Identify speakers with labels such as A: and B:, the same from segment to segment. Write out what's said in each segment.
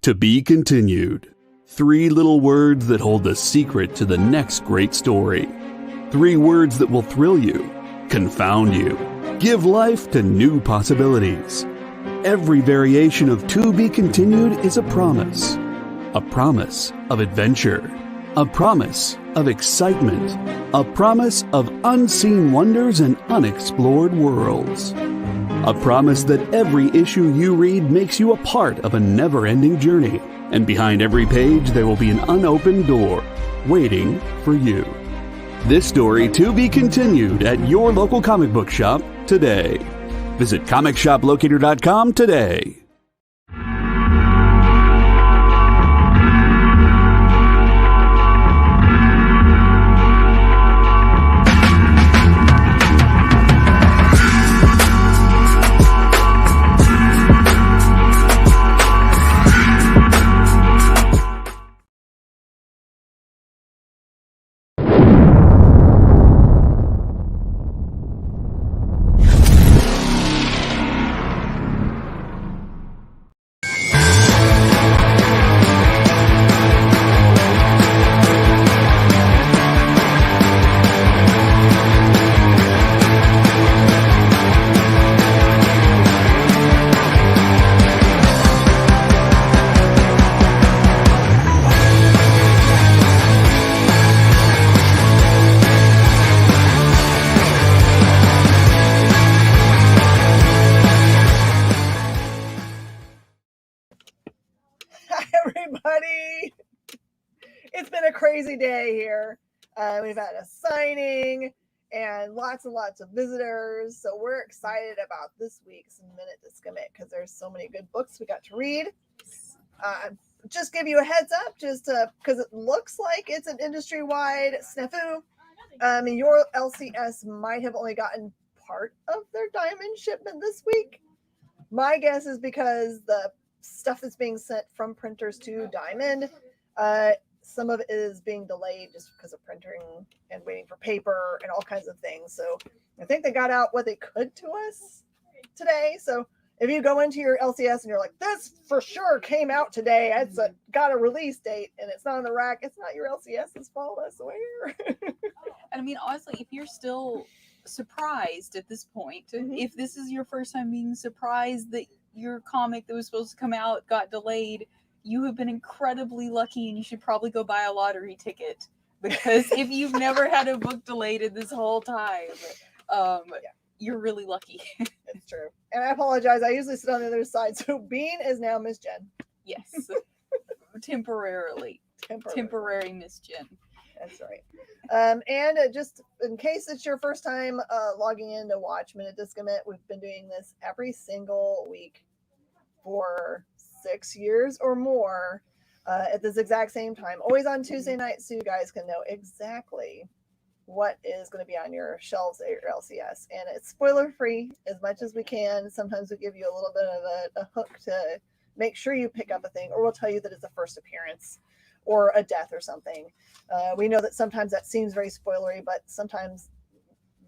A: To be continued. 3 little words that hold the secret to the next great story. 3 words that will thrill you, confound you, give life to new possibilities. Every variation of To Be Continued is a promise of adventure, a promise of excitement, a promise of unseen wonders and unexplored worlds. A promise that every issue you read makes you a part of a never-ending journey, and behind every page there will be an unopened door waiting for you. This story to be continued at your local comic book shop today. Visit comicshoplocator.com today.
B: Everybody, it's been a crazy day here. We've had a signing and lots and lots of visitors, so we're excited about this week's Minute to Skim It because there's so many good books we got to read. Just give you a heads up, just because it looks like it's an industry-wide snafu. Your LCS might have only gotten part of their diamond shipment this week. My guess is because the stuff that's being sent from printers to Diamond, some of it is being delayed just because of printing and waiting for paper and all kinds of things. So I think they got out what they could to us today. So if you go into your LCS and you're like, this for sure came out today, it's got a release date and it's not on the rack, it's not your LCS's fault, I swear.
C: I mean, honestly, if you're still surprised at this point, if this is your first time being surprised that your comic that was supposed to come out got delayed, you have been incredibly lucky and you should probably go buy a lottery ticket, because if you've never had a book delayed in this whole time, you're really lucky.
B: It's true. And I apologize, I usually sit on the other side, so Bean is now Miss Jen.
C: Yes. Temporary Miss Jen.
B: That's right. And just in case it's your first time logging in to watch Minute to Skim It, we've been doing this every single week for 6 years or more at this exact same time, always on Tuesday night, so you guys can know exactly what is going to be on your shelves at your LCS. And it's spoiler free as much as we can. Sometimes we give you a little bit of a hook to make sure you pick up a thing, or we'll tell you that it's a first appearance or a death or something. We know that sometimes that seems very spoilery, but sometimes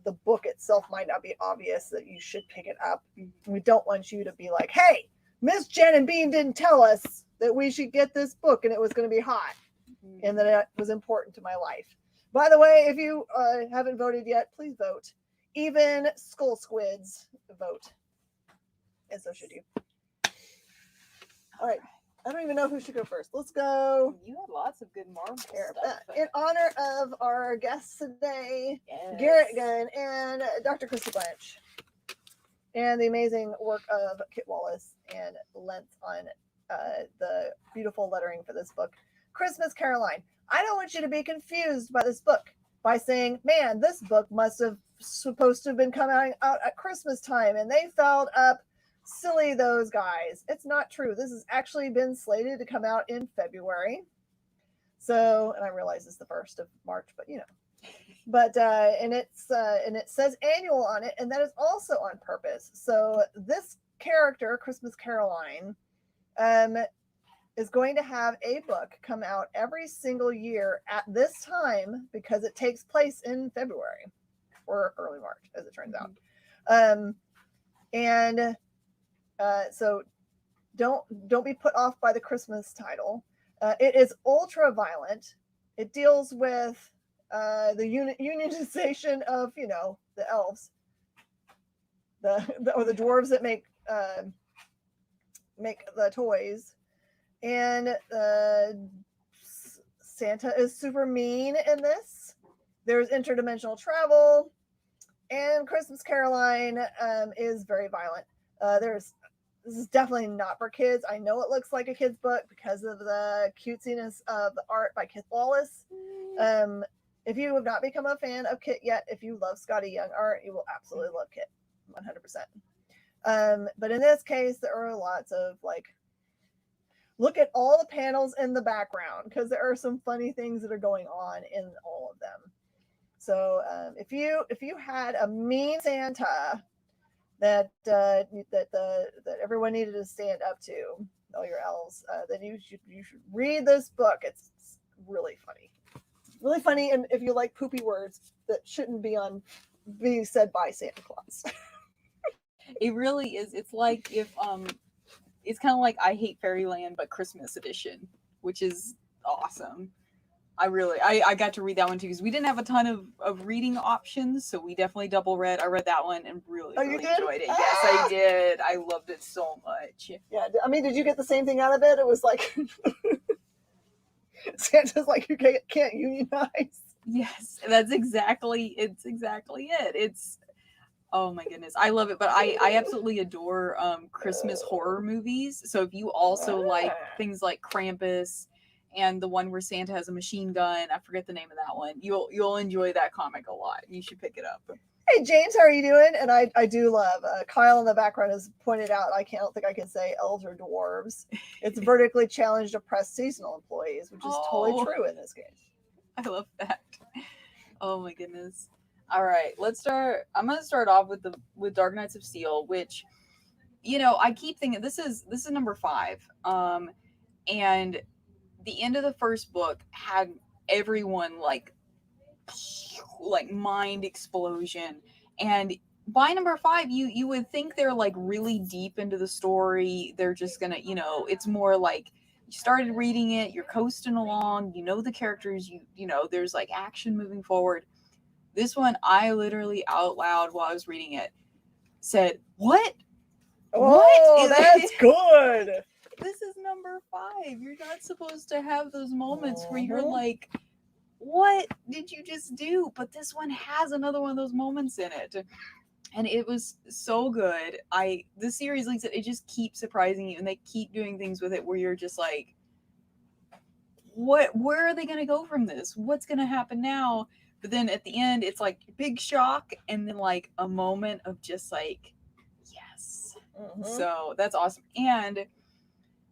B: the book itself might not be obvious that you should pick it up. We don't want you to be like, hey, Miss Jen and Bean didn't tell us that we should get this book and it was going to be hot and that it was important to my life. By the way, if you haven't voted yet, please vote. Even Skull Squids vote. And so should you. All right. I don't even know who should go first. Let's go.
C: You had lots of good Marvel stuff.
B: In honor of our guests today,
C: yes.
B: Garrett Gunn and Dr. Christy Blanche, and the amazing work of Kit Wallace and length on the beautiful lettering for this book, Christmas Caroline. I don't want you to be confused by this book by saying, man, this book must have supposed to have been coming out at Christmas time and they fouled up. Silly those guys. It's not true. This has actually been slated to come out in February. So, and I realize it's the 1st of March, but you know. But and it says annual on it, and that is also on purpose. So this character, Christmas Caroline, is going to have a book come out every single year at this time because it takes place in February or early March, as it turns out. So don't be put off by the Christmas title. It is ultra violent. It deals with the unionization of, you know, the elves, or the dwarves that make the toys, and Santa is super mean in this. There's interdimensional travel, and Christmas Caroline is very violent. This is definitely not for kids. I know it looks like a kid's book because of the cutesiness of the art by Kit Wallace. If you have not become a fan of Kit yet, if you love Scotty Young art, you will absolutely love Kit, 100%. But in this case, there are lots of like, look at all the panels in the background because there are some funny things that are going on in all of them. So if you had a mean Santa that everyone needed to stand up to, all your elves, then you should read this book. It's really funny, and if you like poopy words that shouldn't be being said by Santa Claus.
C: It really is. It's like if it's kind of like I Hate Fairyland but Christmas edition, which is awesome. I got to read that one too because we didn't have a ton of reading options, so we definitely double read. I read that one and really enjoyed it. Yes, I did. I loved it so much.
B: Yeah, I mean, did you get the same thing out of it? It was like Santa's like, you can't unionize.
C: Yes, it's exactly it. It's, oh my goodness, I love it. But I absolutely adore Christmas horror movies. So if you also like things like Krampus and the one where Santa has a machine gun, I forget the name of that one, you'll enjoy that comic a lot. You should pick it up.
B: Hey James, how are you doing? And I do love Kyle in the background has pointed out, I don't think I can say elves or dwarves. It's vertically challenged oppressed seasonal employees, which is totally true in this case.
C: I love that. Oh my goodness. All right, let's start. I'm going to start off with Dark Knights of Steel, which, you know, I keep thinking this is number 5. And the end of the first book had everyone like mind explosion, and by number 5 you would think they're like really deep into the story. They're just gonna, you know, it's more like you started reading it, you're coasting along, you know the characters, you know there's like action moving forward. This one, I literally out loud while I was reading it said, what
B: That's good.
C: This is number 5. You're not supposed to have those moments where you're like, what did you just do? But this one has another one of those moments in it. And it was so good. The series, like I said, it just keeps surprising you, and they keep doing things with it where you're just like, where are they going to go from this? What's going to happen now? But then at the end, it's like big shock, and then like a moment of just like, yes. So that's awesome. And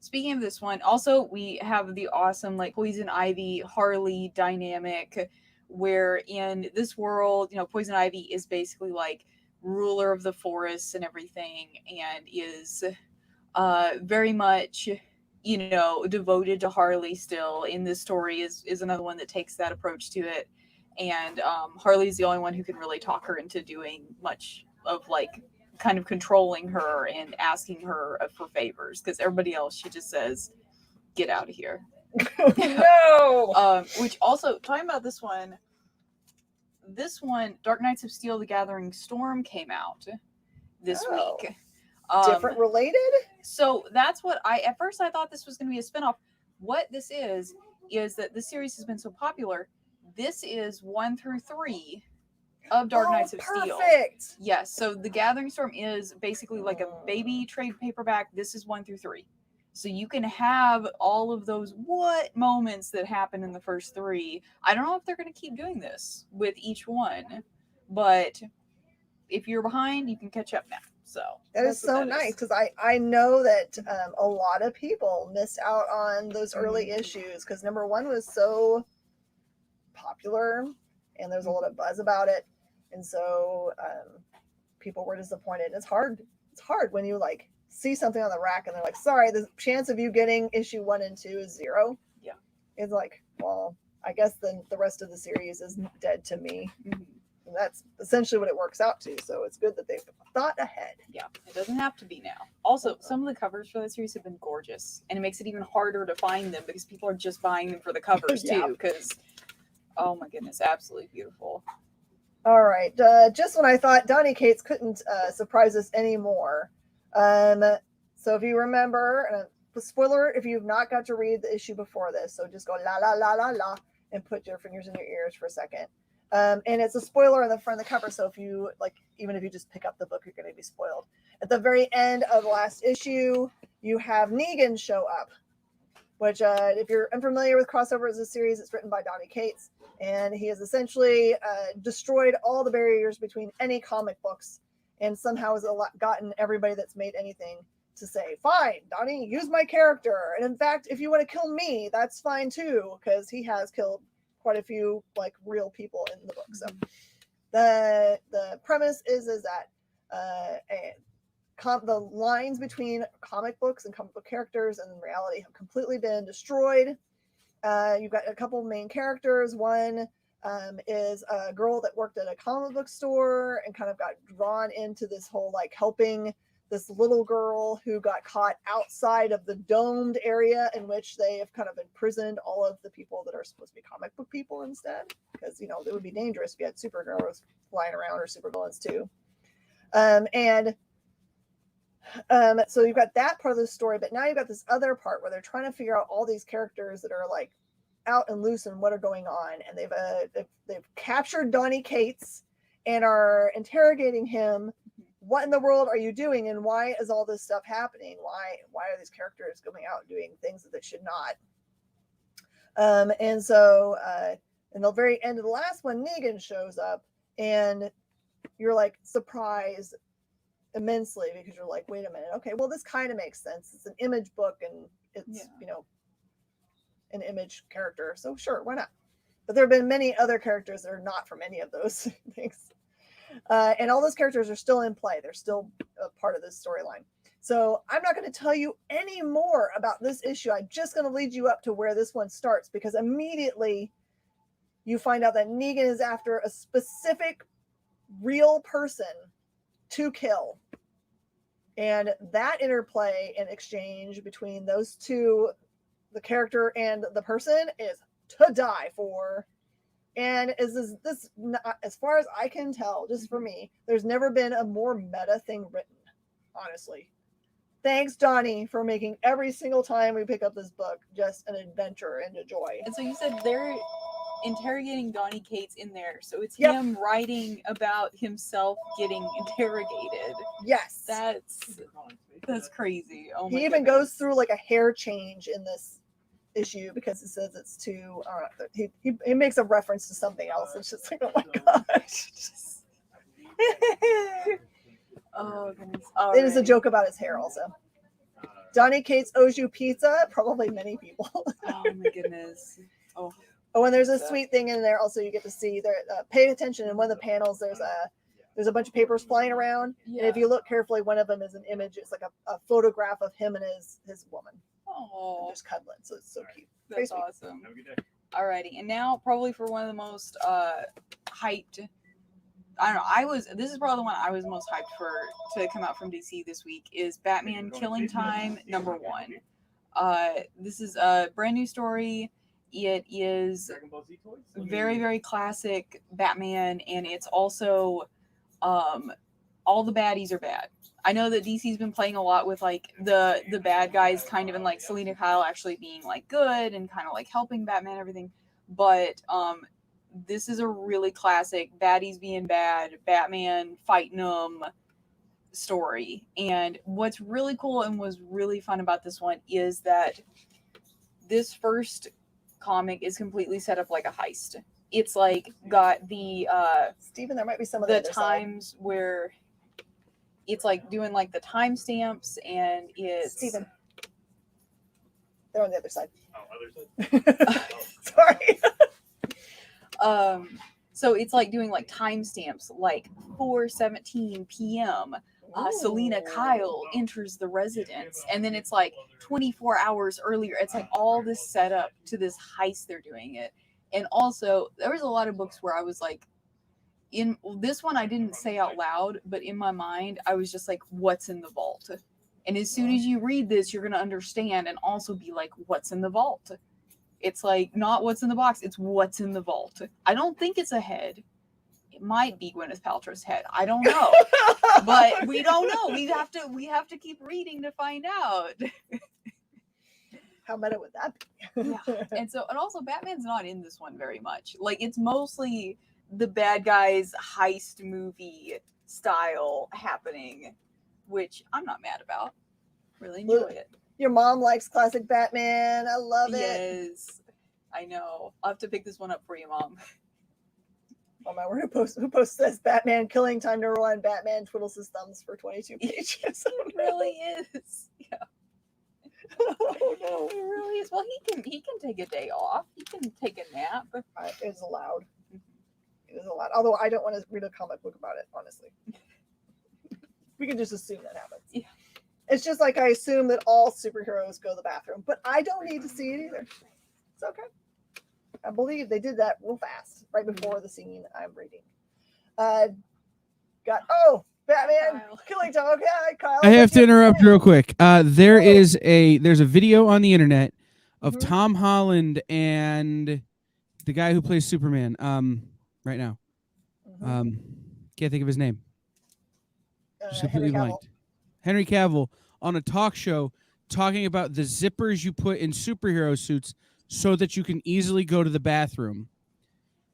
C: speaking of this one, also we have the awesome like Poison Ivy Harley dynamic, where in this world, you know, Poison Ivy is basically like ruler of the forests and everything, and is very much, you know, devoted to Harley still. In this story is another one that takes that approach to it, and Harley's the only one who can really talk her into doing much of like kind of controlling her and asking her for favors, because everybody else, she just says, get out of here.
B: No.
C: Which also, talking about this one, Dark Knights of Steel, The Gathering Storm came out this week.
B: Different related?
C: So that's what at first I thought this was going to be a spinoff. What this is that this series has been so popular. This is 1 through 3 of Dark Knights of Steel.
B: Perfect.
C: Yes, so The Gathering Storm is basically like a baby trade paperback. This is 1 through 3. So you can have all of those moments that happen in the first 3. I don't know if they're going to keep doing this with each one, but if you're behind, you can catch up now. So
B: that is so nice, because I know that a lot of people missed out on those early issues because number 1 was so popular and there's a lot of buzz about it. And so people were disappointed. It's hard when you like see something on the rack and they're like, sorry, the chance of you getting issue 1 and 2 is 0. Yeah. It's like, well, I guess then the rest of the series is dead to me. And that's essentially what it works out to. So it's good that they've thought ahead.
C: Yeah, it doesn't have to be now. Also, some of the covers for the series have been gorgeous, and it makes it even harder to find them because people are just buying them for the covers
B: Yeah.
C: too. Because, oh my goodness, absolutely beautiful.
B: All right. Just when I thought Donny Cates couldn't surprise us anymore. So if you remember, spoiler if you've not got to read the issue before this, so just go la la la la la and put your fingers in your ears for a second. And it's a spoiler on the front of the cover, so if you even if you just pick up the book, you're going to be spoiled. At the very end of the last issue, you have Negan show up, which if you're unfamiliar with Crossover as a series, it's written by Donny Cates, and he has essentially destroyed all the barriers between any comic books, and somehow has gotten everybody that's made anything to say, fine, Donny, use my character. And in fact, if you want to kill me, that's fine too, because he has killed quite a few real people in the book. So the premise is that the lines between comic books and comic book characters and reality have completely been destroyed. You've got a couple of main characters. One is a girl that worked at a comic book store and kind of got drawn into this whole helping this little girl who got caught outside of the domed area in which they have kind of imprisoned all of the people that are supposed to be comic book people instead, because it would be dangerous if you had superheroes flying around or supervillains too. So you've got that part of the story, but now you've got this other part where they're trying to figure out all these characters that are out and loose and what are going on, and they've captured Donny Cates and are interrogating him. What in the world are you doing, and why is all this stuff happening? Why are these characters going out doing things that they should not? And so in the very end of the last one, Negan shows up, and you're surprised immensely because you're wait a minute, okay, well, this kind of makes sense. It's an image book, and it's an image character, so sure, why not? But there have been many other characters that are not from any of those things. And all those characters are still in play. They're still a part of this storyline. So I'm not going to tell you any more about this issue. I'm just going to lead you up to where this one starts, because immediately you find out that Negan is after a specific real person to kill. And that interplay and exchange between those two, the character and the person, is to die for. And this, as far as I can tell, just for me, there's never been a more meta thing written, honestly. Thanks, Donny, for making every single time we pick up this book just an adventure and a joy.
C: And so you said they're interrogating Donny Cates in there, so it's him writing about himself getting interrogated.
B: Yes.
C: That's crazy. Oh my
B: He even
C: goodness.
B: goes through a hair change in this issue because it says it's too he makes a reference to something else. It's just oh my gosh.
C: Oh goodness.
B: It is a joke about his hair also. Donny Cates owes you pizza, probably many people.
C: Oh my goodness. Oh,
B: and there's a sweet thing in there also. You get to see there, pay attention in one of the panels. There's a bunch of papers flying around, and if you look carefully, one of them is an image. It's a photograph of him and his woman.
C: Oh,
B: just cuddling, so it's so cute.
C: That's awesome. Have a good day. Alrighty, and now probably for one of the most hyped. I don't know. This is probably the one I was most hyped for to come out from DC this week is Batman Killing Time #1. This is a brand new story. It is very, very classic Batman, and it's also all the baddies are bad. I know that DC's been playing a lot with the bad guys kind of in Selena Kyle actually being good and kind of helping Batman and everything. But this is a really classic baddies being bad, Batman fighting them story. And what's really cool and was really fun about this one is that this first comic is completely set up like a heist. It's got the
B: Stephen, there might be some of
C: the times side. Where it's doing the timestamps, and it's
B: Stephen. They're on the other side.
D: Oh, other side.
B: Sorry.
C: So it's doing timestamps, 4:17 p.m. Selena Kyle enters the residence, and then it's 24 hours earlier. It's all this setup to this heist they're doing it. And also there was a lot of books where I was in this one I didn't say out loud, but in my mind I was just like, what's in the vault? And as soon as you read this, you're going to understand and also be like, what's in the vault? It's like not what's in the box, it's what's in the vault. I don't think it's a head. It might be Gwyneth Paltrow's head. I don't know. But we don't know. We have to keep reading to find out.
B: How meta would that be?
C: Yeah. And also Batman's not in this one very much. Like, it's mostly the bad guys heist movie style happening, which I'm not mad about. Really enjoy it.
B: Your mom likes classic Batman. I love it.
C: Yes. I know. I'll have to pick this one up for you, Mom.
B: Oh my word, who posts this? Batman killing time number 1. Batman twiddles his thumbs for 22 pages.
C: It really is. Yeah.
B: Oh no.
C: It really is. Well, he can take a day off. He can take a nap.
B: It's allowed. It is allowed. Although I don't want to read a comic book about it, honestly. We can just assume that happens.
C: Yeah.
B: It's just like I assume that all superheroes go to the bathroom, but I don't need to see it either. It's okay. I believe they did that real fast, right before the scene I'm reading. Batman killing time. Okay, Kyle.
E: I have to interrupt real quick. There's a video on the internet of Tom Holland and the guy who plays Superman. Right now, can't think of his name. Just completely blanked. Henry Cavill on a talk show talking about the zippers you put in superhero suits so that you can easily go to the bathroom,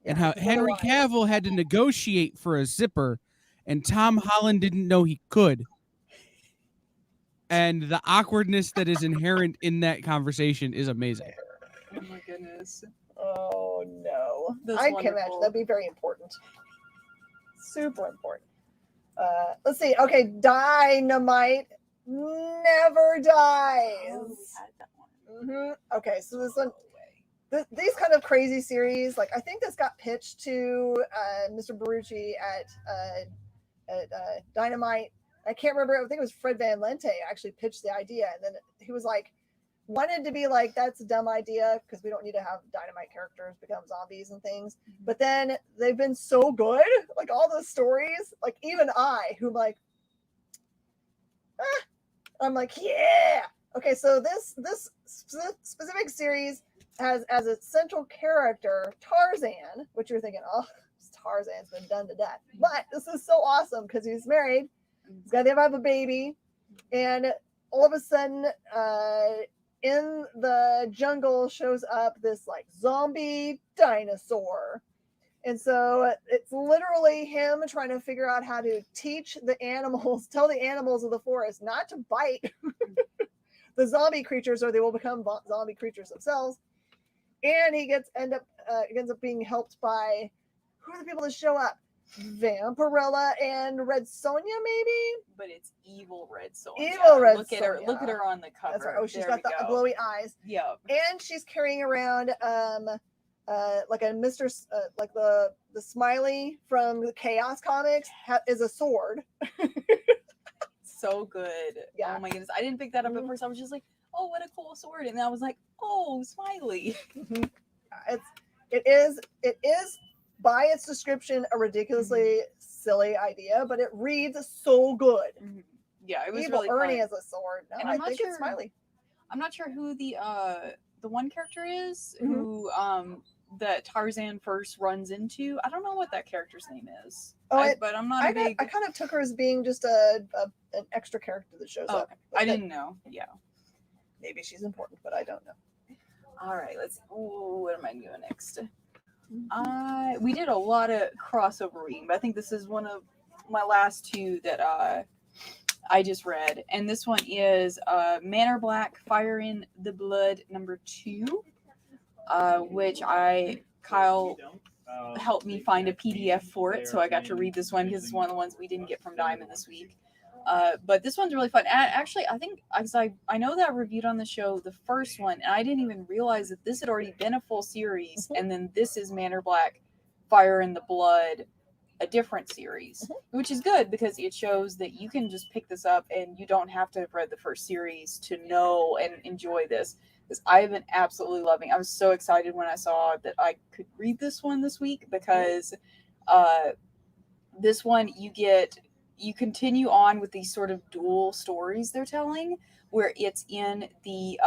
E: and how Henry Cavill had to negotiate for a zipper, and Tom Holland didn't know he could. And the awkwardness that is inherent in that conversation is amazing.
C: Oh my goodness.
B: Oh no.
C: That's
B: I
C: wonderful.
B: can imagine. That'd be very important. Super important. Let's see. Okay, Dynamite never dies.
C: Oh, we had that one.
B: Okay, so this one, these kind of crazy series, like I think this got pitched to Mr. Barucci at Dynamite. I can't remember. I think it was Fred Van Lente actually pitched the idea, and then he was like, wanted to be like, that's a dumb idea because we don't need to have Dynamite characters become zombies and things. But then they've been so good, like all those stories, like even who like, I'm like, yeah. Okay, so this specific series has as its central character Tarzan, which you're thinking, oh, Tarzan's been done to death. But this is so awesome because he's married, he's got to have a baby, and all of a sudden, in the jungle shows up this like zombie dinosaur. And so it's literally him trying to figure out how to teach the animals, tell the animals of the forest not to bite the zombie creatures or they will become zombie creatures themselves. And he ends up being helped by, who are the people that show up? Vampirella and Red Sonja, maybe?
C: But it's evil Red Sonja.
B: Evil Red
C: Look at her.
B: Sonja.
C: Look at her on the cover.
B: That's right. Oh, she's
C: There
B: got the
C: we go.
B: glowy eyes.
C: Yeah.
B: And she's carrying around like a Mr. Like the Smiley from the Chaos comics is a sword.
C: So good.
B: Yeah.
C: Oh my goodness. I didn't pick that up at first. I was just like, oh, what a cool sword. And then I was like, oh, Smiley.
B: It is by its description a ridiculously silly idea, but it reads so good.
C: Yeah, it was
B: Evil
C: really
B: Ernie
C: fun.
B: as a sword. No,
C: And
B: I think it's Smiley.
C: I'm not sure who the one character is who that Tarzan first runs into. I don't know what that character's name is. But I'm not a big.
B: I kind of took her as being just an extra character that shows up.
C: Okay. I didn't know. Yeah.
B: Maybe she's important, but I don't know.
C: All right. Let's. Ooh, what am I doing next? We did a lot of crossover reading, but I think this is one of my last two that I just read, and this one is Manor Black, Fire in the Blood #2, which Kyle helped me find a PDF for it, so I got to read this one because it's one of the ones we didn't get from Diamond this week. But this one's really fun. Actually, I think I know that I reviewed on the show the first one, and I didn't even realize that this had already been a full series, and then this is Manor Black, Fire in the Blood, a different series, which is good because it shows that you can just pick this up and you don't have to have read the first series to know and enjoy this. Because I've been absolutely loving. I was so excited when I saw that I could read this one this week because this one you continue on with these sort of dual stories they're telling, where it's in the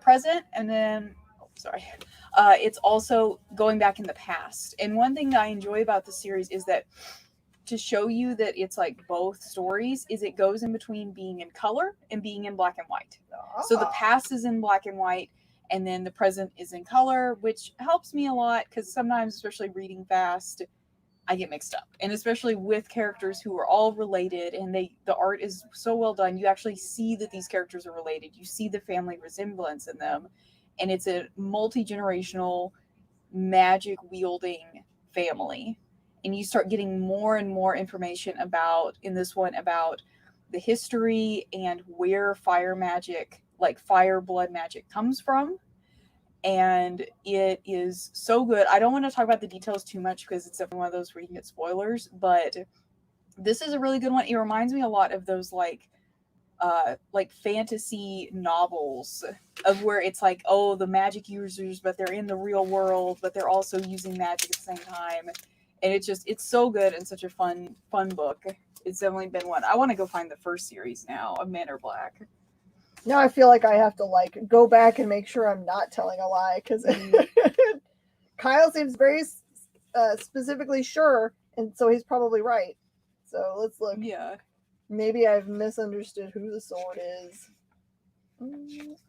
C: present, and then it's also going back in the past. And one thing that I enjoy about the series is that, to show you that it's like both stories, is it goes in between being in color and being in black and white. So the past is in black and white, and then the present is in color, which helps me a lot because sometimes, especially reading fast, I get mixed up. And especially with characters who are all related, and the art is so well done, you actually see that these characters are related. You see the family resemblance in them, and it's a multi-generational magic wielding family. And you start getting more and more information about, in this one, about the history and where fire magic, like fire blood magic, comes from. And it is so good. I don't want to talk about the details too much because it's definitely one of those where you can get spoilers, but this is a really good one. It reminds me a lot of those like fantasy novels, of where it's like, oh, the magic users, but they're in the real world, but they're also using magic at the same time. And it's so good and such a fun book. It's definitely been one. I want to go find the first series now of Men Are Black.
B: Now I feel like I have to like go back and make sure I'm not telling a lie, because Kyle seems very specifically sure, and so he's probably right. So let's look.
C: Yeah.
B: Maybe I've misunderstood who the sword is.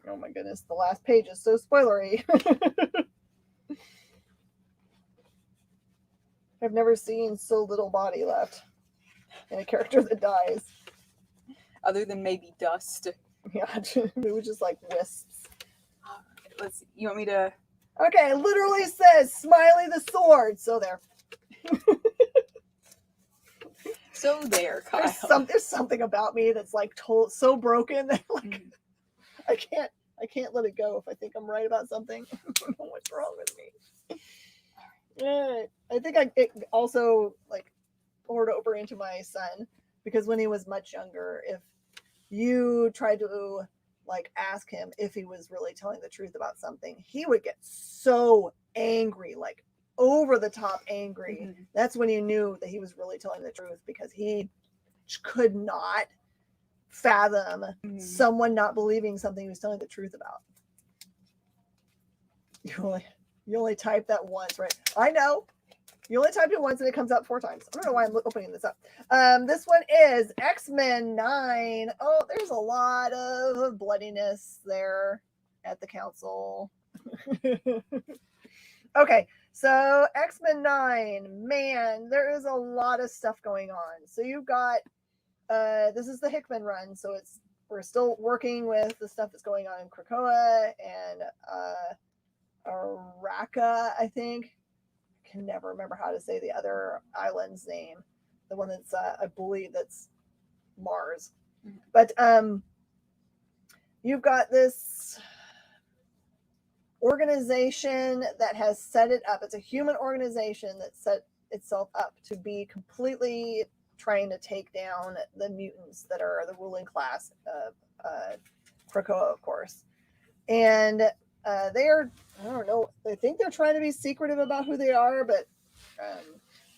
B: Oh my goodness, the last page is so spoilery. I've never seen so little body left in a character that dies.
C: Other than maybe dust.
B: Yeah, it was just like wisps.
C: Let's see. You want me to?
B: Okay, it literally says Smiley the Sword. So there.
C: So there, Kyle.
B: There's something about me that's like so broken that like I can't let it go if I think I'm right about something. I don't know what's wrong with me. I think it also like poured over into my son, because when he was much younger, if you tried to like ask him if he was really telling the truth about something, he would get so angry, like over the top angry. Mm-hmm. That's when you knew that he was really telling the truth, because he could not fathom someone not believing something he was telling the truth about. You only typed that once, right? I know. You only typed it once and it comes out 4 times. I don't know why I'm opening this up. This one is X-Men 9. Oh, there's a lot of bloodiness there at the council. Okay, so X-Men 9. Man, there is a lot of stuff going on. So you've got, this is the Hickman run. So we're still working with the stuff that's going on in Krakoa and Araka, I think. I can never remember how to say the other island's name. The one that's, I believe that's Mars. But you've got this organization that has set it up. It's a human organization that set itself up to be completely trying to take down the mutants that are the ruling class of Krakoa, of course. And they're, I don't know, I think they're trying to be secretive about who they are, but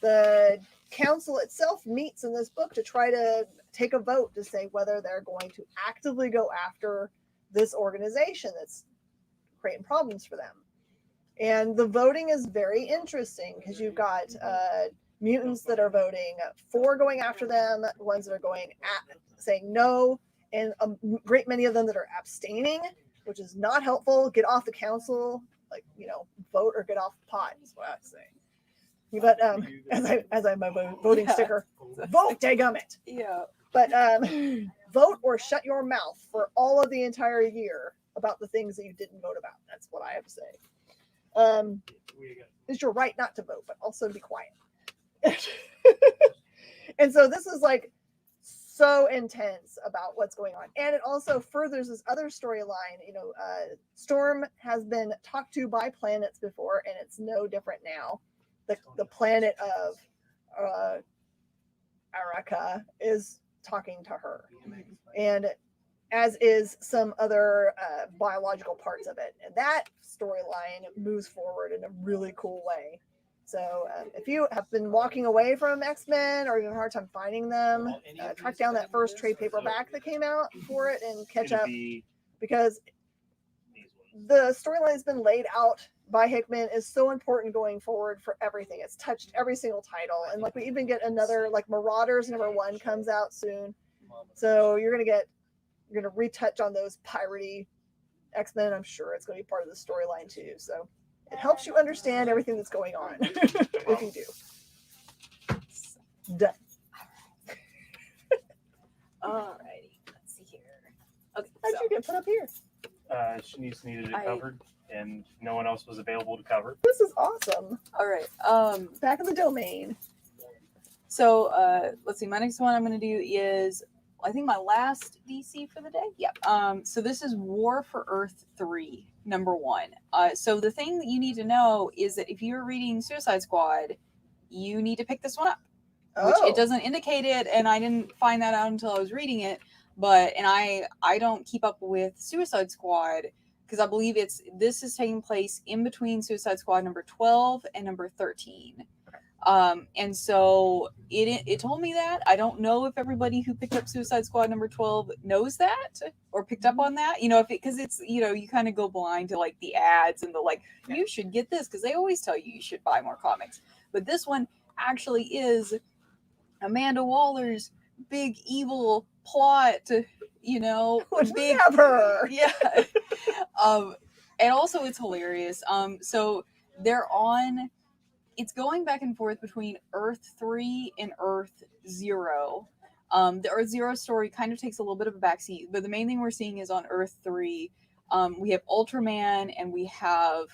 B: the council itself meets in this book to try to take a vote to say whether they're going to actively go after this organization that's creating problems for them. And the voting is very interesting, because you've got mutants that are voting for going after them, ones that are going at saying no, and a great many of them that are abstaining, which is not helpful. Get off the council, like, vote or get off the pot is what I say. But as I my voting sticker, vote, dagummit.
C: Yeah.
B: But vote or shut your mouth for all of the entire year about the things that you didn't vote about. That's what I have to say. It's your right not to vote, but also to be quiet. And so this is like so intense about what's going on. And it also furthers this other storyline. Storm has been talked to by planets before, and it's no different now. The planet of Araka is talking to her, and as is some other biological parts of it. And that storyline moves forward in a really cool way. So if you have been walking away from X-Men or you have a hard time finding them, track down that first trade paperback that came out for it and catch up, because the storyline has been laid out by Hickman is so important going forward for everything. It's touched every single title, and like we even get another, like Marauders #1 comes out soon, so you're gonna retouch on those piratey X-Men. I'm sure it's going to be part of the storyline too, so it helps you understand everything that's going on if you do. Done.
C: Alrighty, let's see here. Okay,
B: How'd you get put up here?
D: Shanice needed it covered, and no one else was available to cover.
B: This is awesome.
C: all right.
B: Back in the domain.
C: So let's see. My next one I'm going to do is, I think, my last DC for the day. Yep. So this is War for Earth 3, #1. So the thing that you need to know is that if you're reading Suicide Squad, you need to pick this one up. Which it doesn't indicate it, and I didn't find that out until I was reading it. But I don't keep up with Suicide Squad because I believe this is taking place in between Suicide Squad #12 and #13. And so it told me that. I don't know if everybody who picked up Suicide Squad #12 knows that or picked up on that. You know, because it's, you know, you kind of go blind to like the ads and the like, you should get this because they always tell you should buy more comics. But this one actually is Amanda Waller's big evil plot, you know, big,
B: never.
C: yeah. And also it's hilarious. So it's going back and forth between Earth 3 and Earth 0. The Earth 0 story kind of takes a little bit of a backseat, but the main thing we're seeing is on Earth 3. We have Ultraman and we have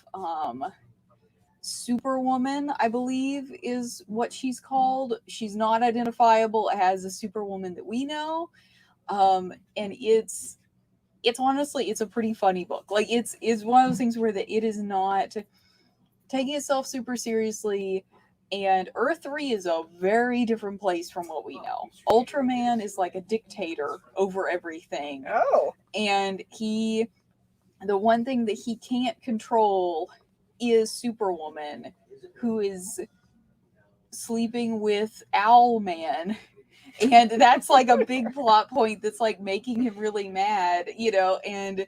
C: Superwoman, I believe is what she's called. She's not identifiable as a Superwoman that we know. And it's honestly, it's a pretty funny book. Like it's one of those things where it is not taking itself super seriously. And Earth 3 is a very different place from what we know. Ultraman is like a dictator over everything.
B: Oh.
C: And the one thing that he can't control is Superwoman, who is sleeping with Owlman. And that's like a big plot point that's like making him really mad, you know, and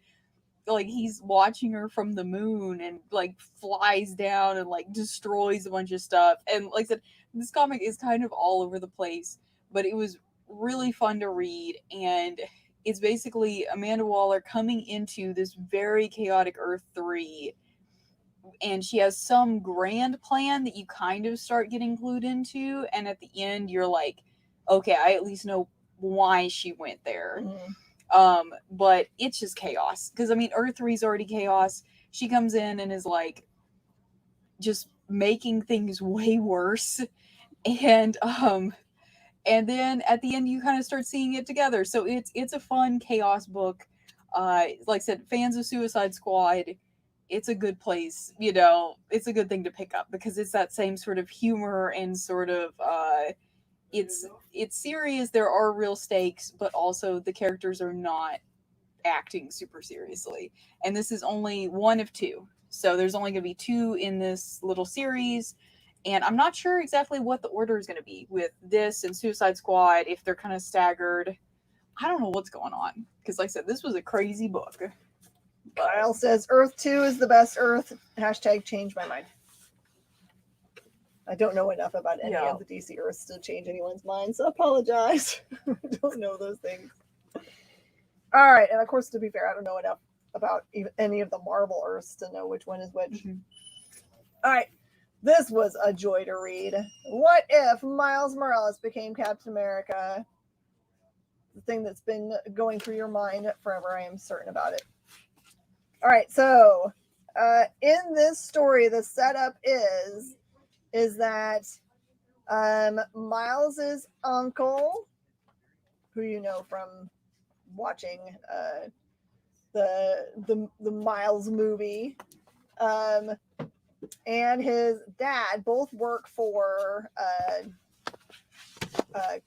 C: like he's watching her from the moon and like flies down and like destroys a bunch of stuff. And like I said, this comic is kind of all over the place, but it was really fun to read. And it's basically Amanda Waller coming into this very chaotic Earth 3, and she has some grand plan that you kind of start getting clued into, and at the end you're like, okay, I at least know why she went there.
B: Mm-hmm.
C: But it's just chaos. Because, I mean, Earth 3 is already chaos. She comes in and is, like, just making things way worse. And then at the end you kind of start seeing it together. So it's a fun chaos book. Like I said, fans of Suicide Squad, it's a good place, you know, it's a good thing to pick up because it's that same sort of humor and sort of, it's serious. There are real stakes, but also the characters are not acting super seriously. And this is only one of two. So there's only going to be two in this little series. And I'm not sure exactly what the order is going to be with this and Suicide Squad, if they're kind of staggered. I don't know what's going on. Because like I said, this was a crazy book.
B: Kyle says Earth 2 is the best Earth. # change my mind. I don't know enough about any of the DC Earths to change anyone's mind, so apologize. I don't know those things. All right, and of course, to be fair, I don't know enough about even any of the Marvel Earths to know which one is which. Mm-hmm. All right, this was a joy to read. What if Miles Morales became Captain America? The thing that's been going through your mind forever, I am certain about it. All right, so in this story, the setup is that Miles's uncle, who you know from watching the Miles movie, and his dad both work for a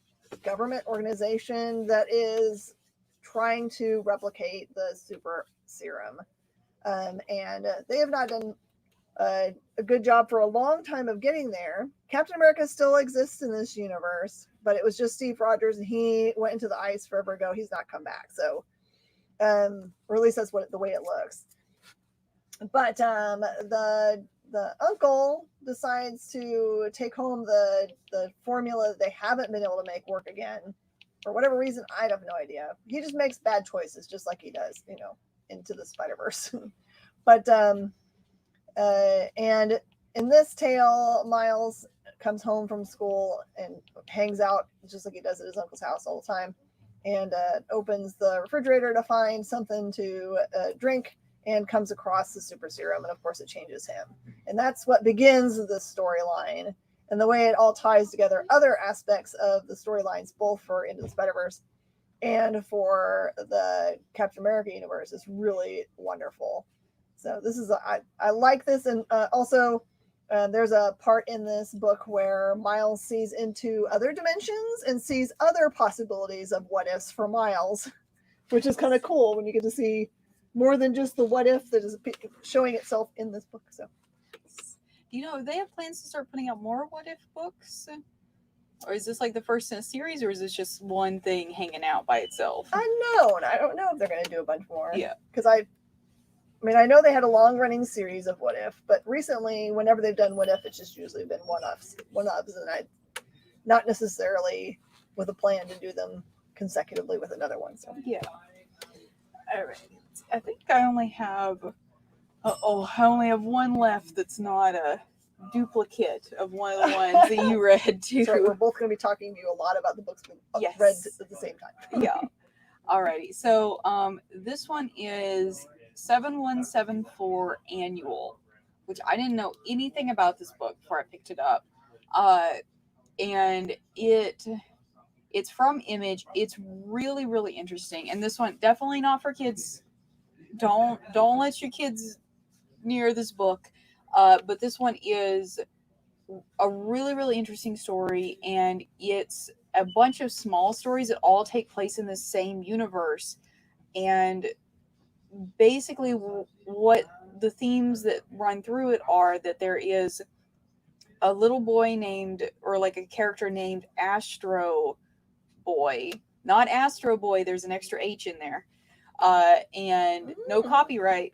B: government organization that is trying to replicate the super serum. And they have not done a good job for a long time of getting there. Captain America still exists in this universe, but it was just Steve Rogers, and he went into the ice forever ago. He's not come back. So, or at least that's the way it looks. But the uncle decides to take home the formula that they haven't been able to make work again. For whatever reason, I have no idea. He just makes bad choices, just like he does, into the Spider-Verse. But and in this tale, Miles comes home from school and hangs out just like he does at his uncle's house all the time, and opens the refrigerator to find something to drink, and comes across the super serum, and of course it changes him. And that's what begins the storyline. And the way it all ties together other aspects of the storylines, both for Into the Spider-Verse and for the Captain America universe, is really wonderful. So this is, I like this. And also there's a part in this book where Miles sees into other dimensions and sees other possibilities of what ifs for Miles, which is kind of cool when you get to see more than just the what if that is showing itself in this book. So,
C: do you know if they have plans to start putting out more what if books? Or is this like the first in a series, or is this just one thing hanging out by itself?
B: Unknown. I don't know if they're going to do a bunch more.
C: Yeah.
B: Because I know they had a long running series of what if, but recently, whenever they've done what if, it's just usually been one-offs, and not necessarily with a plan to do them consecutively with another one. So
C: yeah. All right. I think I only have one left that's not a duplicate of one of the ones that you read too.
B: Sorry, we're both going to be talking to you a lot about the books we read at the same time.
C: Yeah. Alrighty. So this one is 7174 Annual, which I didn't know anything about this book before I picked it up. And it's from Image. It's really, really interesting. And this one, definitely not for kids. Don't let your kids near this book. But this one is a really, really interesting story, and it's a bunch of small stories that all take place in the same universe. And basically what the themes that run through it are that there is a little boy named, or like a character named Astro Boy. Not Astro Boy, there's an extra H in there. And no copyright.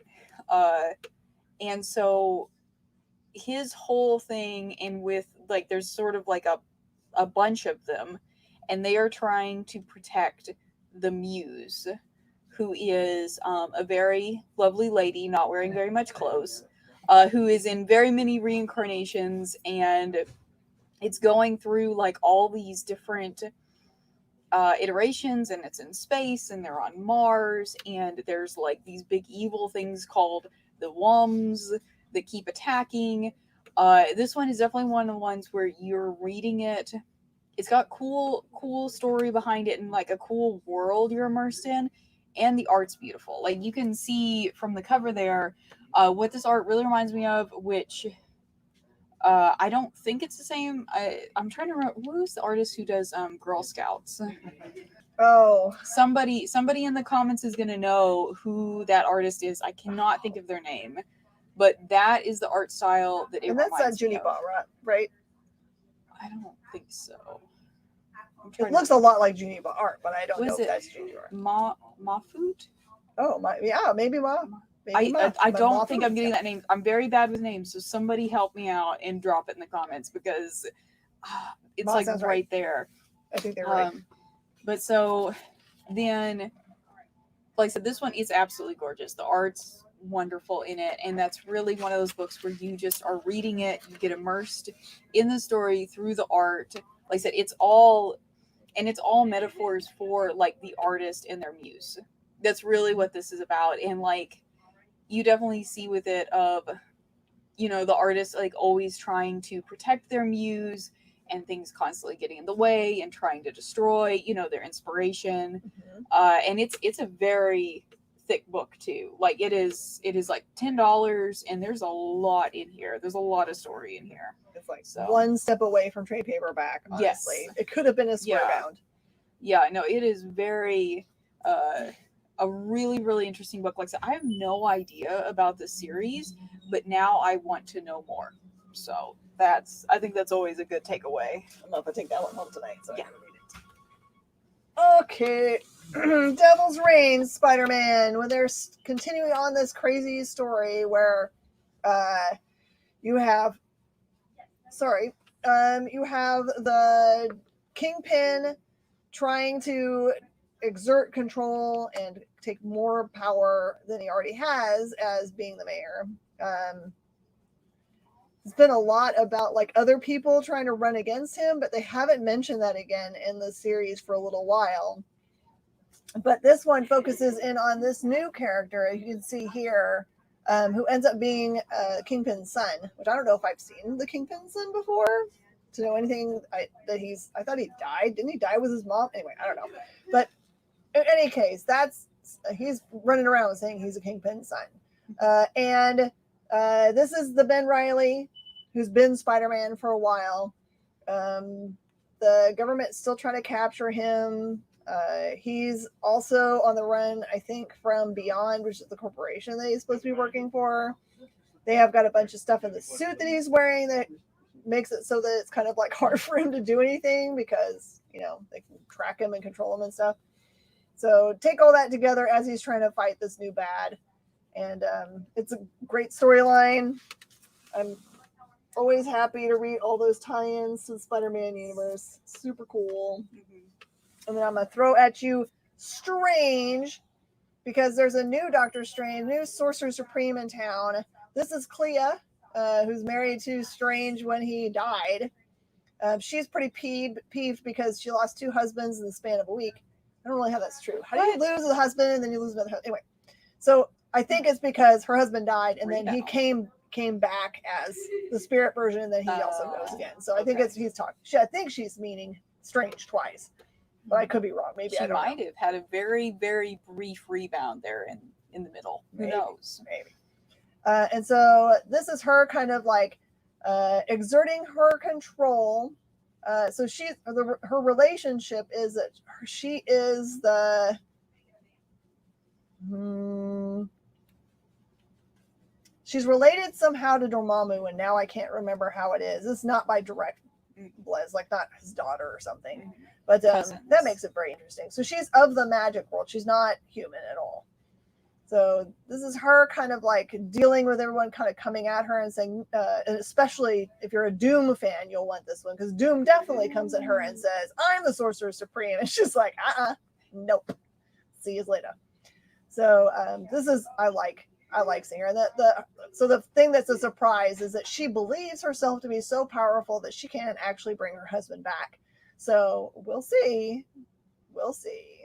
C: And so his whole thing, and with like there's sort of like a bunch of them, and they are trying to protect the Muse, who is a very lovely lady, not wearing very much clothes, who is in very many reincarnations, and it's going through like all these different iterations, and it's in space, and they're on Mars, and there's like these big evil things called the Wums that keep attacking. This one is definitely one of the ones where you're reading it. It's got cool story behind it, and like a cool world you're immersed in, and the art's beautiful. Like you can see from the cover there what this art really reminds me of, which I don't think it's the same. I'm trying to remember who's the artist who does Girl Scouts.
B: Oh,
C: somebody in the comments is gonna know who that artist is. I cannot think of their name, but that is the art style that it reminds me of.
B: And that's Junipa, right?
C: I don't think so.
B: It looks a lot like Junipa art, but I don't know if that's Junipa art.
C: Mafut?
B: Oh, maybe Ma.
C: I don't think I'm getting that name. I'm very bad with names, so somebody help me out and drop it in the comments, because it's like right there.
B: I think they're right.
C: But so then, like I said, this one is absolutely gorgeous. The art's wonderful in it, and that's really one of those books where you just are reading it, you get immersed in the story through the art. Like I said, it's all metaphors for like the artist and their muse. That's really what this is about. And like you definitely see with it of, the artist like always trying to protect their muse, and things constantly getting in the way and trying to destroy, their inspiration. And it's a very thick book too. Like it is like $10, and there's a lot in here. There's a lot of story in here.
B: It's like one step away from trade paperback, honestly. Yes. It could have been a square bound.
C: Yeah, no, it is very a really, really interesting book. Like I said, I have no idea about this series, but now I want to know more. So I think that's always a good takeaway.
B: I don't know if I take that one home tonight. So
C: Yeah.
B: Okay. Devil's Reign, Spider-Man. When they're continuing on this crazy story where you have the Kingpin trying to exert control and take more power than he already has as being the mayor. It's been a lot about like other people trying to run against him, but they haven't mentioned that again in the series for a little while. But this one focuses in on this new character, as you can see here, who ends up being Kingpin's son, which I don't know if I've seen the Kingpin's son before to know anything I thought he died. Didn't he die with his mom? Anyway, I don't know. But in any case, he's running around saying he's a Kingpin's son. And this is the Ben Reilly who's been Spider-Man for a while. The government's still trying to capture him. He's also on the run, I think, from Beyond, which is the corporation that he's supposed to be working for. They have got a bunch of stuff in the suit that he's wearing that makes it so that it's kind of like hard for him to do anything because, they can track him and control him and stuff. So take all that together as he's trying to fight this new bad. And it's a great storyline. I'm always happy to read all those tie-ins to the Spider-Man universe. Super cool. Mm-hmm. And then I'm going to throw at you Strange, because there's a new Doctor Strange, new Sorcerer Supreme in town. This is Clea, who's married to Strange when he died. She's pretty peeved because she lost 2 husbands in the span of a week. I don't really know how that's true. How do you lose a husband and then you lose another husband? Anyway, so I think it's because her husband died and then he came back as the spirit version and then he also goes again. So I think he's talking. I think she's meaning Strange twice. But I could be wrong. Maybe I don't know. She
C: might have had a very, very brief rebound there in the middle. Who knows?
B: Maybe. And so this is her kind of like exerting her control. So her relationship is that she is the she's related somehow to Dormammu, and now I can't remember how it is. It's not by direct blood, it's like not his daughter or something. But that makes it very interesting. So she's of the magic world. She's not human at all. So this is her kind of like dealing with everyone kind of coming at her and saying, and especially if you're a Doom fan, you'll want this one because Doom definitely comes at her and says, I'm the Sorcerer Supreme. And she's like, nope. See you later. So this is, I like seeing her. And so the thing that's a surprise is that she believes herself to be so powerful that she can't actually bring her husband back. So we'll see. We'll see.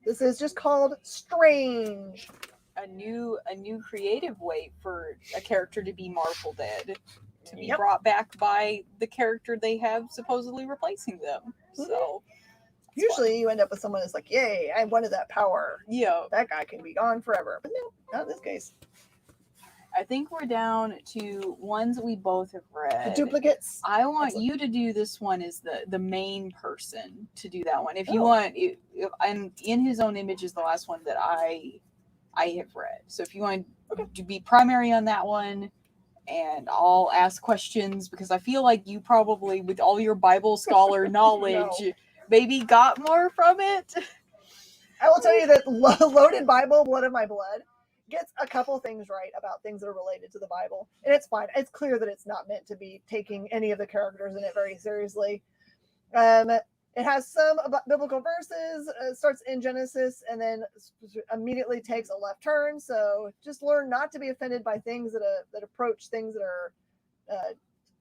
B: This is just called Strange.
C: A new creative way for a character to be Marvel dead, to be brought back by the character they have supposedly replacing them. So
B: usually you end up with someone that's like, yay, I wanted that power.
C: Yeah.
B: That guy can be gone forever. But no, not in this case.
C: I think we're down to ones we both have read.
B: The duplicates.
C: I want you to do this one as the main person to do that one. If you want, and In His Own Image is the last one that I have read. So if you want to be primary on that one, and I'll ask questions because I feel like you probably, with all your Bible scholar knowledge, maybe got more from it.
B: I will tell you that Loaded Bible, Blood of My Blood, gets a couple things right about things that are related to the Bible. And it's fine. It's clear that it's not meant to be taking any of the characters in it very seriously. It has some biblical verses, starts in Genesis, and then immediately takes a left turn. So just learn not to be offended by things that approach things that are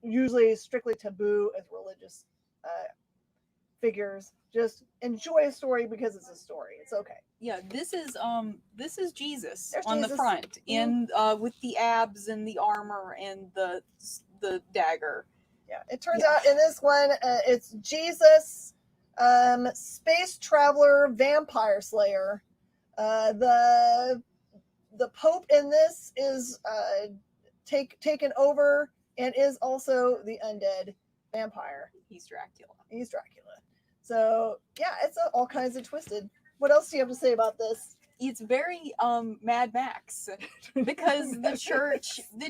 B: usually strictly taboo as religious figures. Just enjoy a story because it's a story. It's okay.
C: Yeah, this is Jesus
B: There's
C: on
B: Jesus.
C: the front, in with the abs and the armor and the dagger.
B: Yeah, it turns out in this one, it's Jesus, space traveler, vampire slayer. The Pope in this is taken over and is also the undead vampire.
C: He's Dracula.
B: So yeah, it's all kinds of twisted. What else do you have to say about this?
C: it's very Mad Max, because the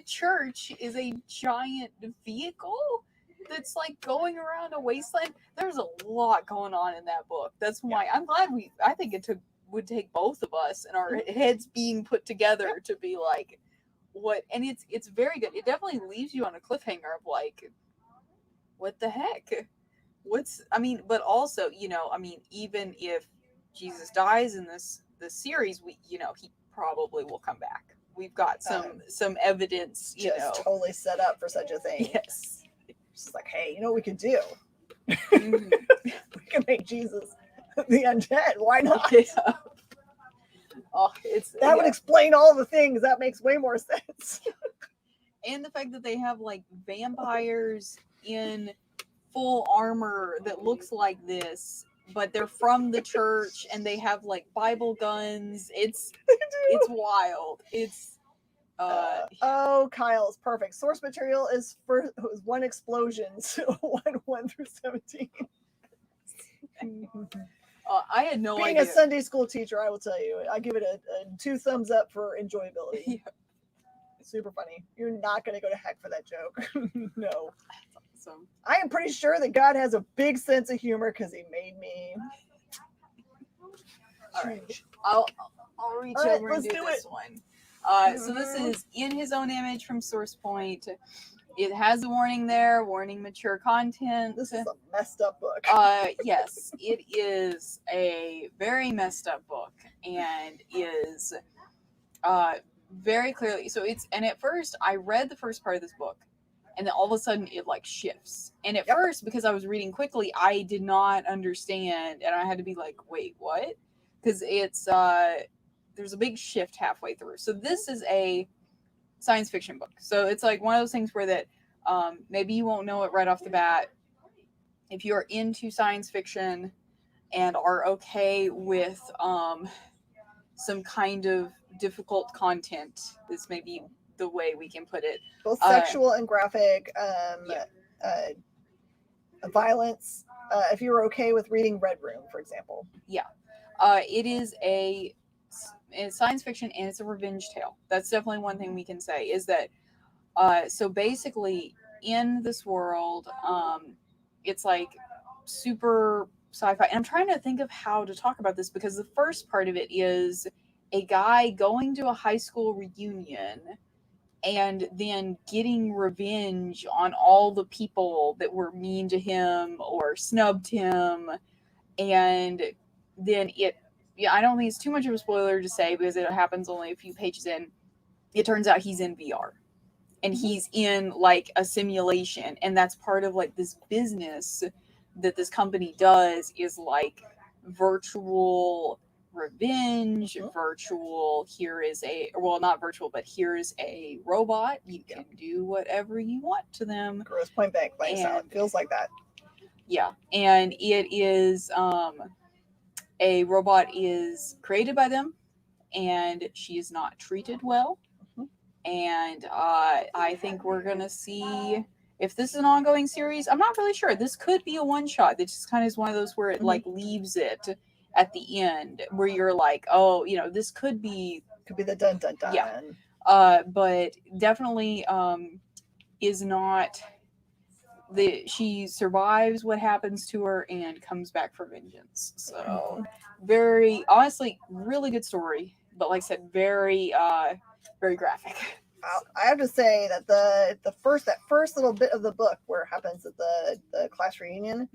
C: church is a giant vehicle that's like going around a wasteland. There's a lot going on in that book. That's why I'm glad I think it would take both of us and our heads being put together to be like, what, and it's very good. It definitely leaves you on a cliffhanger of like, what the heck? But also, even if Jesus dies in this series, he probably will come back. We've got some evidence,
B: totally set up for such a thing.
C: Yes.
B: It's like, hey, you know what we could do? We can make Jesus the undead. Why not?
C: Yeah. That
B: would explain all the things. That makes way more sense.
C: And the fact that they have like vampires in full armor that looks like this, but they're from the church and they have like Bible guns. It's wild. It's
B: Kyle's perfect. Source material is 1 explosion, so 1 through 17.
C: I had no idea.
B: Being a Sunday school teacher, I will tell you, I give it a 2 thumbs up for enjoyability.
C: Yeah.
B: Super funny. You're not going to go to heck for that joke. No.
C: That's awesome.
B: I am pretty sure that God has a big sense of humor because he made me.
C: All right. I'll reach over and do this one. So this is In His Own Image from SourcePoint. It has a warning there, warning mature content.
B: This is a messed up book.
C: Yes, it is a very messed up book and is very clearly, and at first I read the first part of this book and then all of a sudden it like shifts. And at first, because I was reading quickly, I did not understand and I had to be like, wait, what? Because it's there's a big shift halfway through. So this is a science fiction book. So it's like one of those things where that maybe you won't know it right off the bat. If you're into science fiction and are okay with some kind of difficult content, this may be the way we can put it.
B: Both sexual and graphic, violence. If you were okay with reading Red Room, for example.
C: Yeah. It is it's science fiction and it's a revenge tale. That's definitely one thing we can say is that so basically in this world it's like super sci-fi, and I'm trying to think of how to talk about this because the first part of it is a guy going to a high school reunion and then getting revenge on all the people that were mean to him or snubbed him, and then I don't think it's too much of a spoiler to say because it happens only a few pages in. It turns out he's in VR and he's in like a simulation, and that's part of like this business that this company does is like virtual revenge, virtual, here is not virtual, but here's a robot. You can do whatever you want to them.
B: Gross point blank sound. Feels like that.
C: Yeah. And it is a robot is created by them and she is not treated well. And I think we're gonna see if this is an ongoing series. I'm not really sure. This could be a one shot. That just kind of is one of those where it like leaves it at the end, where you're like, oh, this could be
B: the dun dun dun.
C: Yeah. But definitely is not. She survives what happens to her and comes back for vengeance. So very honestly, really good story. But like I said, very very graphic.
B: I have to say that that first little bit of the book where it happens at the class reunion,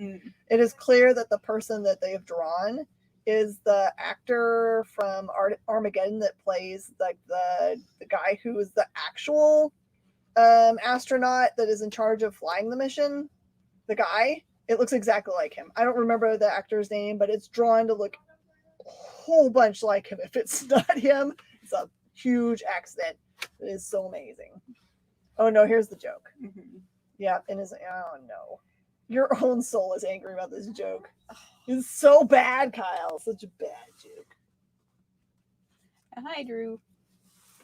B: it is clear that the person that they have drawn is the actor from Armageddon that plays like the guy who is the actual astronaut that is in charge of flying the mission. The guy, it looks exactly like him. I don't remember the actor's name, but it's drawn to look a whole bunch like him. If it's not him, it's a huge accident. It is so amazing. Oh no, here's the joke. Yeah, and oh no. Your own soul is angry about this joke. It's so bad, Kyle. Such a bad joke.
C: Hi, Drew.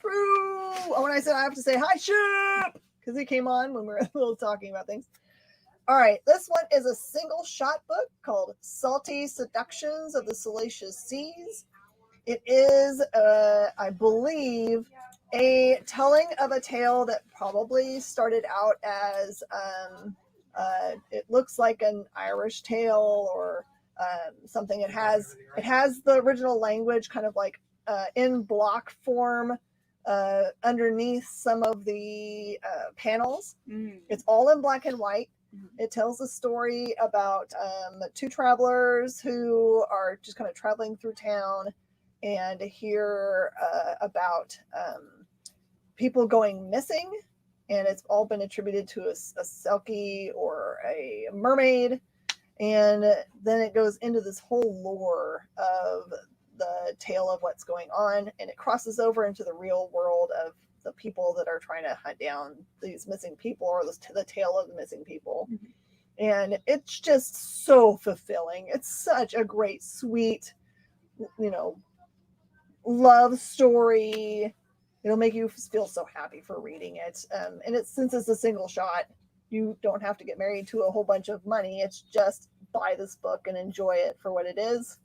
B: Drew! Oh, when I said I have to say hi, Chip! Because he came on when we were a little talking about things. All right, this one is a single shot book called Salty Seductions of the Salacious Seas. It is, I believe, a telling of a tale that probably started out as it looks like an Irish tale or something. It has the original language kind of like in block form underneath some of the panels. It's all in black and white. It tells a story about two travelers who are just kind of traveling through town and hear about people going missing, and it's all been attributed to a selkie or a mermaid. And then it goes into this whole lore of the tale of what's going on, and it crosses over into the real world of the people that are trying to hunt down these missing people, or the tale of the missing people. And it's just so fulfilling. It's such a great, sweet, love story. It'll make you feel so happy for reading it. And since it's a single shot, you don't have to get married to a whole bunch of money. It's just buy this book and enjoy it for what it is.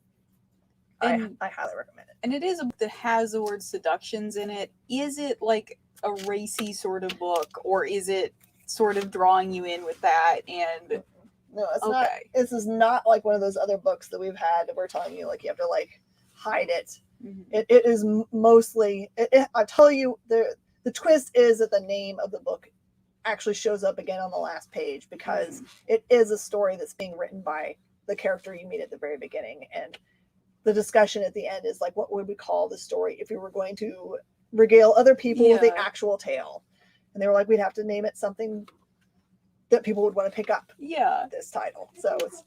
B: And I highly recommend it.
C: And it is a book that has the word seductions in it. Is it like a racy sort of book, or is it sort of drawing you in with that? And
B: no, it's not. This is not like one of those other books that we've had that we're telling you like you have to like hide it. It is mostly. I tell you, the twist is that the name of the book actually shows up again on the last page, because it is a story that's being written by the character you meet at the very beginning, and the discussion at the end is like, what would we call the story if we were going to regale other people with the actual tale? And they were like, we'd have to name it something that people would want to pick up. This title. So it's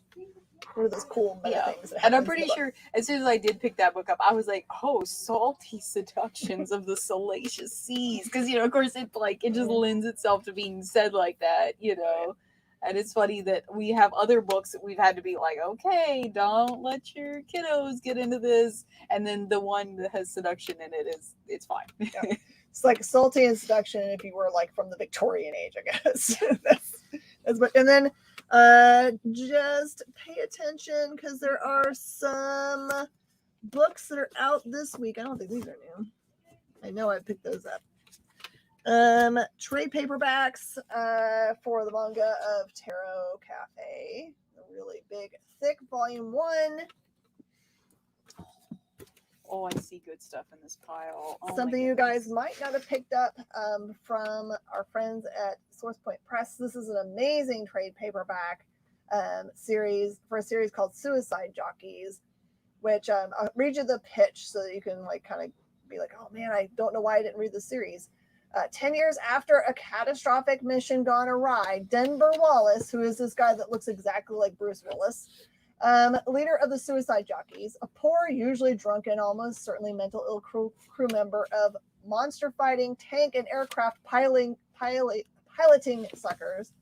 B: one of those cool meta things.
C: And I'm pretty sure as soon as I did pick that book up, I was like, oh, salty seductions of the salacious seas. Because, of course, it just lends itself to being said like that, And it's funny that we have other books that we've had to be like, okay, don't let your kiddos get into this. And then the one that has seduction in it it's fine.
B: It's like salty and seduction if you were like from the Victorian age, I guess. that's what. And then just pay attention, because there are some books that are out this week. I don't think these are new. I know I picked those up. Trade paperbacks for the manga of Tarot Cafe. A really big, thick volume 1.
C: Oh, I see good stuff in this pile. Oh,
B: something you guys might not have picked up from our friends at Source Point Press. This is an amazing trade paperback series for a series called Suicide Jockeys, which I'll read you the pitch so that you can like kind of be like, oh man, I don't know why I didn't read the series. 10 years after a catastrophic mission gone awry, Denver Wallace, who is this guy that looks exactly like Bruce Willis, leader of the Suicide Jockeys, a poor, usually drunken, almost certainly mental ill crew member of monster-fighting tank and aircraft piloting suckers,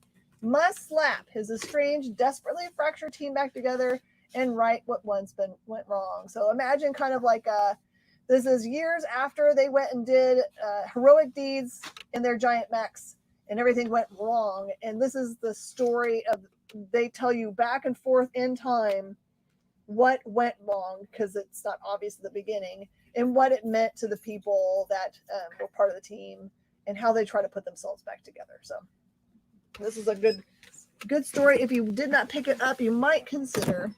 B: must slap his estranged, desperately fractured team back together and right what once went wrong. So imagine kind of like this is years after they went and did heroic deeds in their giant mechs and everything went wrong. And this is the story of, they tell you back and forth in time what went wrong, because it's not obvious at the beginning, and what it meant to the people that were part of the team and how they try to put themselves back together. So this is a good story. If you did not pick it up, you might consider.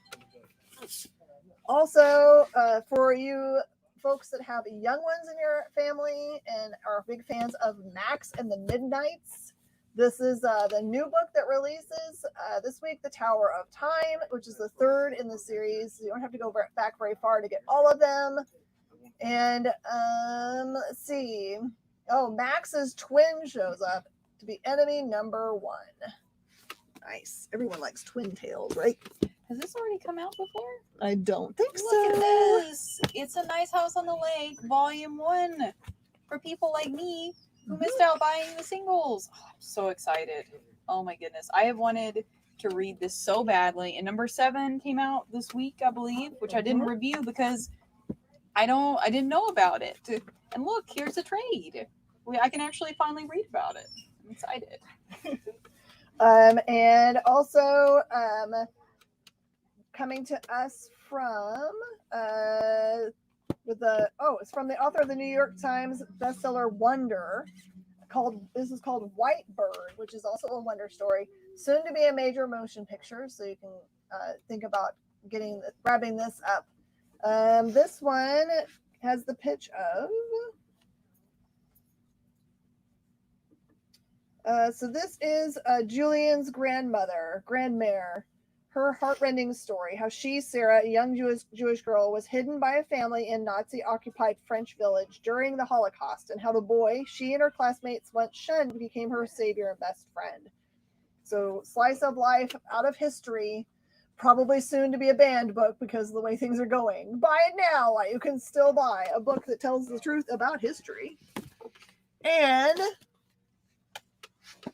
B: Also, for you folks that have young ones in your family and are big fans of Max and the Midnights, this is the new book that releases this week, The Tower of Time, which is the third in the series. You don't have to go back very far to get all of them. And let's see. Oh, Max's twin shows up to be enemy number 1. Nice. Everyone likes twin tales, right?
C: Has this already come out before?
B: I don't think so.
C: Look at this. It's A Nice House on the Lake, Volume 1. For people like me who missed out buying the singles. Oh, I'm so excited. Oh my goodness. I have wanted to read this so badly. And number 7 came out this week, I believe, which I didn't review because I didn't know about it. And look, here's a trade. I can actually finally read about it. I'm excited.
B: And also coming to us from with it's from the author of the New York Times bestseller Wonder. This is called White Bird, which is also a wonder story, soon to be a major motion picture. So you can think about grabbing this up. This one has the pitch of. So this is Julian's grandmère. Her heartrending story, how she, Sarah, a young Jewish girl, was hidden by a family in Nazi-occupied French village during the Holocaust, and how the boy she and her classmates once shunned became her savior and best friend. So slice of life out of history, probably soon to be a banned book because of the way things are going. Buy it now while you can still buy a book that tells the truth about history. And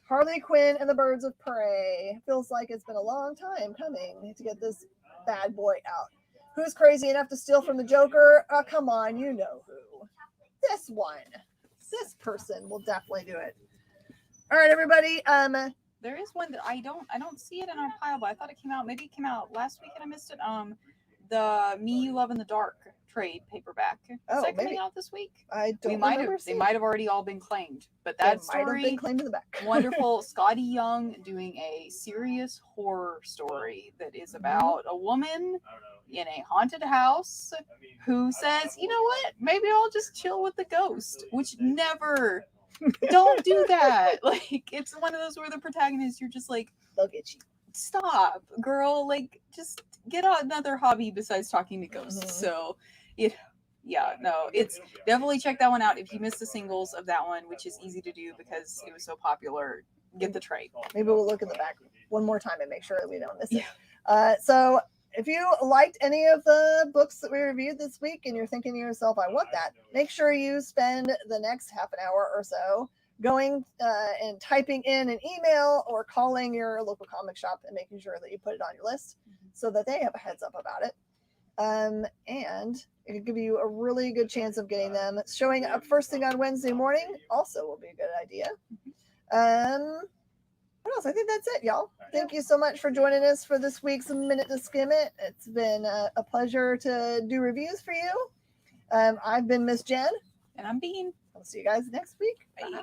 B: Harley Quinn and the Birds of Prey. Feels like it's been a long time coming to get this bad boy out. Who's crazy enough to steal from the Joker? Come on, you know who. This one. This person will definitely do it. All right, everybody.
C: There is one that I don't see it in our pile, but I thought it came out. Maybe it came out last week and I missed it. The Me You Love in the Dark trade paperback. Is that coming out this week?
B: I don't
C: remember. They might have already all been claimed, but that story
B: might have been claimed in the back.
C: Wonderful. Scotty Young doing a serious horror story that is about a woman in a haunted house who says, you know what? Maybe I'll just chill with the ghost, which never. Don't do that. Like, it's one of those where the protagonist, you're just like,
B: they'll get you.
C: Stop, girl. Like, just get another hobby besides talking to ghosts. So, it's definitely check that one out if you missed the singles of that one, which is easy to do because it was so popular. Get the trade.
B: Maybe we'll look in the back one more time and make sure that we don't miss it. So if you liked any of the books that we reviewed this week and you're thinking to yourself, I want that, make sure you spend the next half an hour or so going and typing in an email or calling your local comic shop and making sure that you put it on your list so that they have a heads up about it. And it could give you a really good chance of getting them. Showing up first thing on Wednesday morning also will be a good idea. What else? I think that's it, y'all. Thank you so much for joining us for this week's Minute to Skim It. It's been a pleasure to do reviews for you. I've been Miss Jen.
C: And I'm Bean.
B: I'll see you guys next week.
C: Bye.